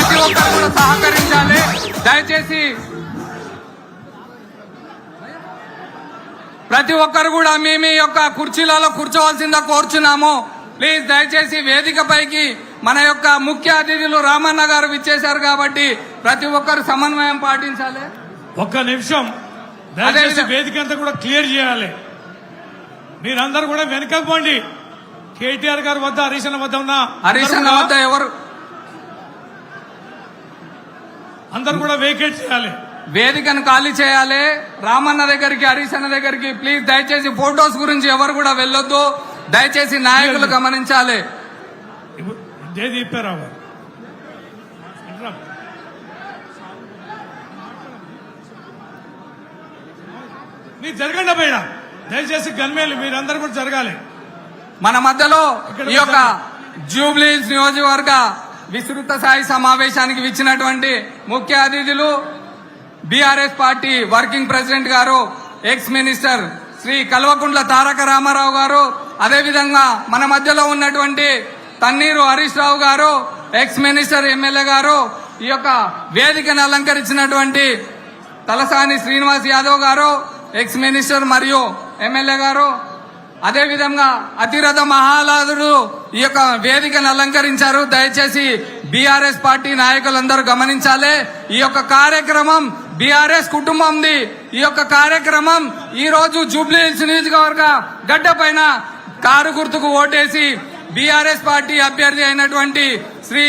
ప్రతి ఒక్కరు కూడా సహకరించాలి. దయచేసి ప్రతి ఒక్కరు కూడా మీ యొక్క కుర్చీలలో కూర్చోవలసిందా కోరుచున్నాము. ప్లీజ్ దయచేసి వేదికపైకి మన యొక్క ముఖ్య అతిథులు రామన్న గారు విచ్చేశారు కాబట్టి ప్రతి ఒక్కరు సమన్వయం పాటించాలి. ఒక్క నిమిషం దయచేసి వేదిక అంతా కూడా క్లియర్ చేయాలి. మీరందరూ కూడా వెనకకు పోండి. కేటీఆర్ గారి వద్ద హరీశన్న వద్ద ఉన్న హరీశన్న వద్ద ఎవరు అందరూ కూడా వేకేట్ చేయాలి. వేదికను ఖాళీ చేయాలి. రామన్న దగ్గరికి హరీశన్న దగ్గరికి ప్లీజ్ దయచేసి ఫోటోస్ గురించి ఎవరు కూడా వెళ్ళొద్దు. దయచేసి నాయకులు గమనించాలి. మీరు జరగండి పైన దయచేసి గన్మేలు మీరందరూ కూడా జరగాలి. మన మధ్యలో ఈ యొక్క జూబ్లీహిల్స్ నియోజకవర్గ విస్తృత స్థాయి సమావేశానికి విచ్చినటువంటి ముఖ్య అతిథులు బీఆర్ఎస్ పార్టీ వర్కింగ్ ప్రెసిడెంట్ గారు, ఎక్స్ మినిస్టర్ శ్రీ కల్వకుంట్ల తారక రామారావు గారు, అదేవిధంగా మన మధ్యలో ఉన్నటువంటి తన్నీరు హరీష్ రావు గారు, ఎక్స్ మినిస్టర్ ఎమ్మెల్యే గారు, ఈ యొక్క వేదికను అలంకరించినటువంటి తలసాని శ్రీనివాస్ యాదవ్ గారు, ఎక్స్ మినిస్టర్ మరియు ఎమ్మెల్యే గారు, అదేవిధంగా అతిరథ మహాలాదుడు ఈ యొక్క వేదికను అలంకరించారు. దయచేసి బీఆర్ఎస్ పార్టీ నాయకులందరూ గమనించాలి. ఈ యొక్క కార్యక్రమం బీఆర్ఎస్ కుటుంబంది. ఈ యొక్క కార్యక్రమం ఈ రోజు జూబ్లీహిల్స్ నియోజకవర్గ గడ్డ పైన కారు గుర్తుకు ఓటేసి బీఆర్ఎస్ పార్టీ అభ్యర్థి అయినటువంటి శ్రీ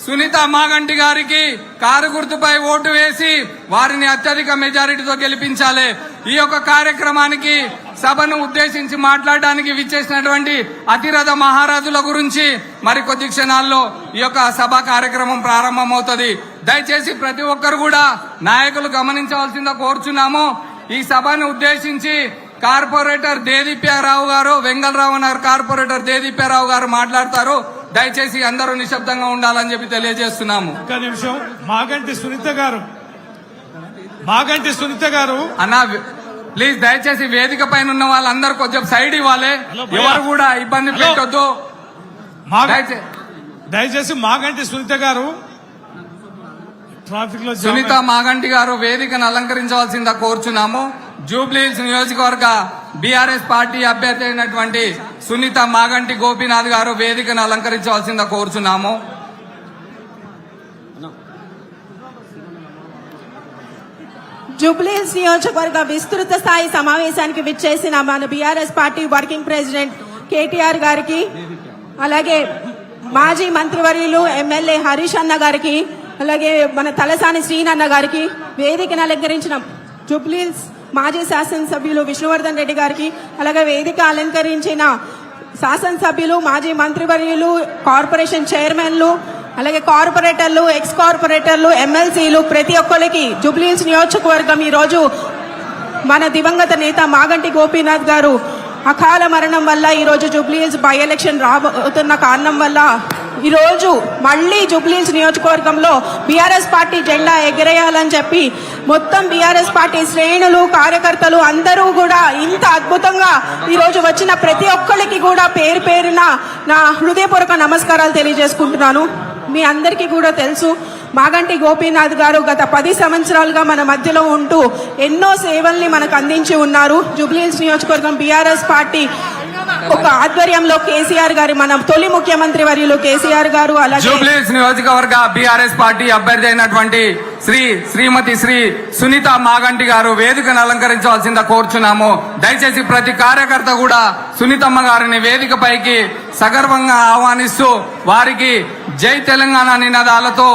సునీత మాగంటి గారికి కారు గుర్తుపై ఓటు వేసి వారిని అత్యధిక మెజారిటీతో గెలిపించాలి. ఈ యొక్క కార్యక్రమానికి సభను ఉద్దేశించి మాట్లాడడానికి విచ్చేసినటువంటి అతిరథ మహారాజుల గురించి మరికొద్ది క్షణాల్లో ఈ యొక్క సభ కార్యక్రమం ప్రారంభమవుతుంది. దయచేసి ప్రతి ఒక్కరు కూడా నాయకులు గమనించవలసిందిగా కోరుచున్నాము. ఈ సభను ఉద్దేశించి కార్పొరేటర్ దేదీప్యారావు గారు, వెంగళరావు నగర్ కార్పొరేటర్ దేదీప్యారావు గారు మాట్లాడతారు. దయచేసి అందరూ నిశ్శబ్దంగా ఉండాలని చెప్పి తెలియజేస్తున్నాము. ఒక్క నిమిషం. మాగంటి సునీత గారు అన్న ప్లీజ్ దయచేసి వేదిక పైన ఉన్న వాళ్ళందరూ కొంచెం సైడ్ ఇవ్వాలి. ఎవరు కూడా ఇబ్బంది పెట్టొద్దు. దయచేసి మాగంటి సునీత గారు ట్రాఫిక్ లో సునీత మాగంటి గారు వేదికను అలంకరించవలసిందా కోరుచున్నాము. జూబ్లీహిల్స్ నియోజకవర్గ బీఆర్ఎస్ పార్టీ అభ్యర్థి అయినటువంటి సునీత మాగంటి గోపీనాథ్ గారు వేదికను అలంకరించవలసిందా కోరుచున్నాము. జూబ్లీహిల్స్ నియోజకవర్గ విస్తృత స్థాయి సమావేశానికి విచ్చేసిన మన BRS party working president KTR గారికి, అలాగే మాజీ మంత్రివర్యులు ఎమ్మెల్యే హరీష్ అన్న గారికి, అలాగే మన తలసాని శ్రీనన్న గారికి, వేదికను అలంకరించిన జూబ్లీహిల్స్ మాజీ శాసనసభ్యులు విష్ణువర్ధన్ రెడ్డి గారికి, అలాగే వేదిక అలంకరించిన శాసనసభ్యులు, మాజీ మంత్రివర్యులు, కార్పొరేషన్ చైర్మన్లు, అలాగే కార్పొరేటర్లు, ఎక్స్ కార్పొరేటర్లు, ఎమ్మెల్సీలు, ప్రతి ఒక్కరికి జూబ్లీహిల్స్ నియోజకవర్గం ఈ రోజు మన దివంగత నేత మాగంటి గోపీనాథ్ గారు అకాల మరణం వల్ల ఈ రోజు జూబ్లీహిల్స్ బై ఎలక్షన్ రాబోతున్న కారణం వల్ల ఈ రోజు మళ్లీ జూబ్లీహిల్స్ నియోజకవర్గంలో బీఆర్ఎస్ పార్టీ జెండా ఎగరేయాలని చెప్పి మొత్తం బీఆర్ఎస్ పార్టీ శ్రేణులు, కార్యకర్తలు అందరూ కూడా ఇంత అద్భుతంగా ఈ రోజు వచ్చిన ప్రతి ఒక్కరికి కూడా పేరు పేరున నా హృదయపూర్వక నమస్కారాలు తెలియజేసుకుంటున్నాను. మీ అందరికీ కూడా తెలుసు, మాగంటి గోపీనాథ్ గారు గత 10 సంవత్సరాలుగా మన మధ్యలో ఉంటూ ఎన్నో సేవల్ని మనకు అందించి ఉన్నారు. జూబ్లీహిల్స్ నియోజకవర్గం బీఆర్ఎస్ పార్టీ ఒక ఆధ్వర్యంలో కేసీఆర్ గారు, మన తొలి ముఖ్యమంత్రి వర్యులు కేసీఆర్ గారు, అలాగే జూబ్లీహిల్స్ నియోజకవర్గ బీఆర్ఎస్ పార్టీ అభ్యర్థి అయినటువంటి శ్రీమతి సునీత మాగంటి గారు వేదికను అలంకరించవలసిందా కోరుచున్నాము. దయచేసి ప్రతి కార్యకర్త కూడా సునీతమ్మ గారిని వేదికపైకి సగర్వంగా ఆహ్వానిస్తూ వారికి జై తెలంగాణ నినాదాలతో